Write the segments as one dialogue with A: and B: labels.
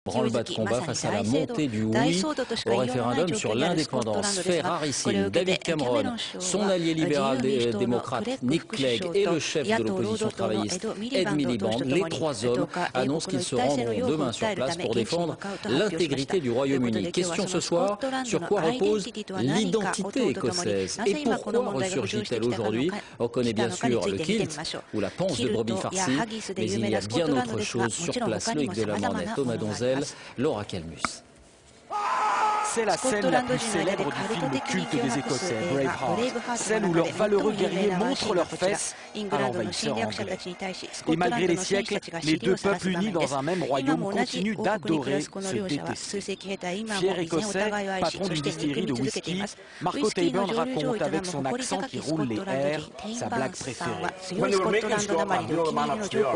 A: branle-bas de combat face à la montée du oui au référendum sur l'indépendance. Fait rarissime, David Cameron, son allié libéral démocrate Nick Clegg et le chef de l'opposition travailliste Ed Miliband, les trois hommes annoncent qu'ils se rendront demain sur place pour défendre l'intégrité du Royaume-Uni. Question ce soir, sur quoi repose l'identité écossaise et pourquoi ressurgit-elle aujourd'hui? On connaît bien sûr le kilt ou la panse de brebis farcie, mais il y a bien autre chose sur place. Loïc Delamornay, Thomas Donzel, Laura Calmus.
B: C'est la scène la plus célèbre du film culte des Écossais, Braveheart, scène où leurs valeureux guerriers montrent leurs fesses à l'envahisseur anglais. Et malgré les siècles, les deux peuples unis dans un même royaume continuent d'adorer se détester. Fier Écossais, patron d'une distillerie de whisky, Marco Taborn raconte avec son accent qui roule les airs sa blague préférée.
C: When they were making Scotland a real man upstairs,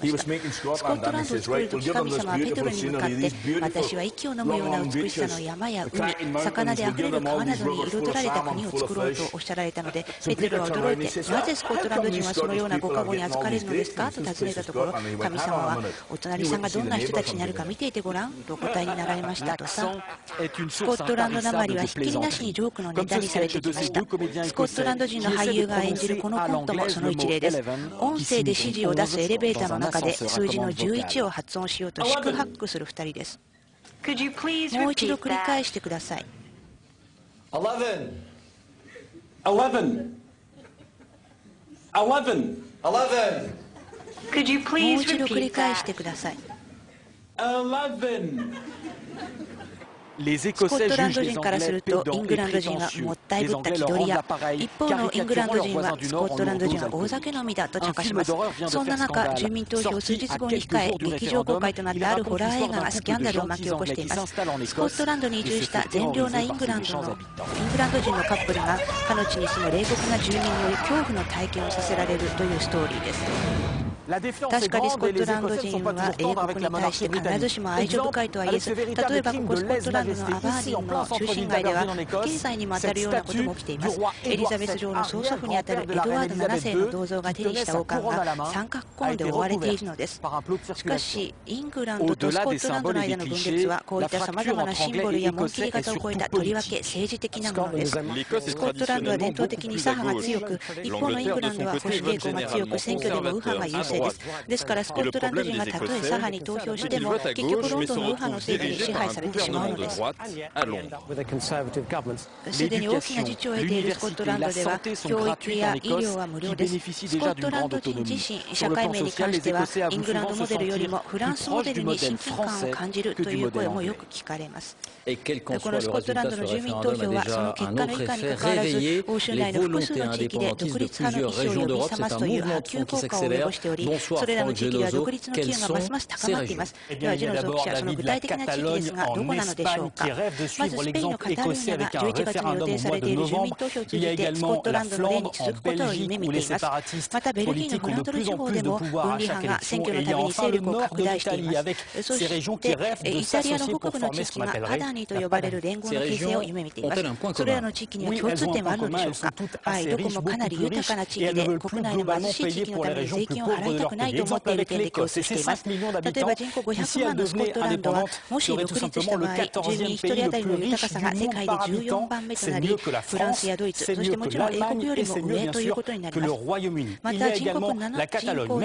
C: he was making Scotland and he says, right, we'll give them this beautiful scenery, these beautiful long beaches,
D: 山や海、魚であふれる川などに彩られた国を作ろうとおっしゃられたので、ペテロは驚いて、なぜスコットランド人はそのようなご加護に預かれるのですかと尋ねたところ、神様は、お隣さんがどんな人たちになるか見ていてごらんと答えになられましたとさ。スコットランドなまりはひっきりなしにジョークのネタにされてきました。スコットランド人の俳優が演じるこのコントもその一例です。音声で指示を出すエレベーターの中で数字の11を発音しようと四苦八苦する2人です。もう一度繰り返してください。
E: 11
D: 11 11 もう一度繰り返してください。
B: 11
D: スコットランド人からするとイングランド人はもったいぶった気取り屋、一方のイングランド人はスコットランド人は大酒飲みだと茶化します。そんな中、住民投票数日後に控え劇場公開となったあるホラー映画がスキャンダルを巻き起こしています。スコットランドに移住した善良なイングランド人のカップルがかの地に住む冷酷な住民により恐怖の体験をさせられるというストーリーです。確かにスコットランド人は英国に対して必ずしも愛情深いとは言えず、例えばここスコットランドのアバーディンの中心街では不敬罪にも当たるようなことも起きています。エリザベス女王の曽祖父にあたるエドワード7世の銅像が手にした王冠が三角コーンで覆われているのです。しかしイングランドとスコットランドの間の分裂はこういったさまざまなシンボルや紋切り方を超えたとりわけ政治的なものです。スコットランドは伝統的に左派が強く、一方のイングランドは保守傾向が強く、選挙でも右派が優勢です。ですからスコットランド人がたとえ左派に投票しても結局ロンドンの右派の政府に支配されてしまうのです。すでに大きな自治を得ているスコットランドでは教育や医療は無料です。スコットランド人自身、社会面に関してはイングランドモデルよりもフランスモデルに親近感を感じるという声もよく聞かれます。このスコットランドの住民投票はその結果の以下にかかわらず、欧州内の複数の地域で独立派の意思を呼び覚ますという波及効果を及ぼしており、それらの地域では独立の機運がますます高まっています。ではジェノゾ記者、その具体的な地域ですがどこなのでしょうか。まずスペインのカタルーニャが11月に予定されている住民投票を通じてスコットランドの例に続くことを夢見ています。またベルギーのフランドル地方でも分離派が選挙のたびに勢力を拡大しています。そしてイタリアの北部の地域がアダニと呼ばれる連合の形成を夢見ています。それらの地域には共通点はあるのでしょうか。はい、どこもかなり豊かな地域で国内の貧しい地域のために税金を払いたくないと思っている点で共通しています。例えば人口500万のスコットランドはもし独立した場合、住民1人当たりの豊かさが世界で14番目となり、フランスやドイツ、そしてもちろん英国よりも上ということになります。また人口750万のカタルー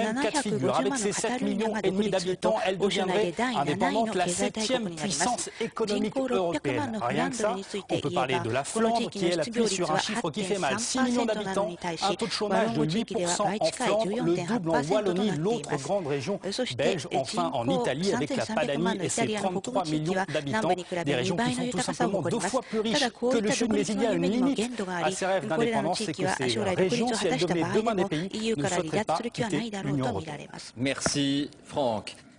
D: ニャが独立すると欧州内で第7位の経済大国になります。人口600万のフランドルについて言えば、この地域の失業率は 8.3% なのに対し、ワロンゴ地域では倍近い 14.8% となっています。そして人口3300万のイタリアの北部地域は南部に比べ2倍の豊かさを誇ります。ただこういった独立の夢にも限度があり、これらの地域は将来独立を果たした場合でも EU から離脱する気はないだろうと見られます。
A: Merci Franck.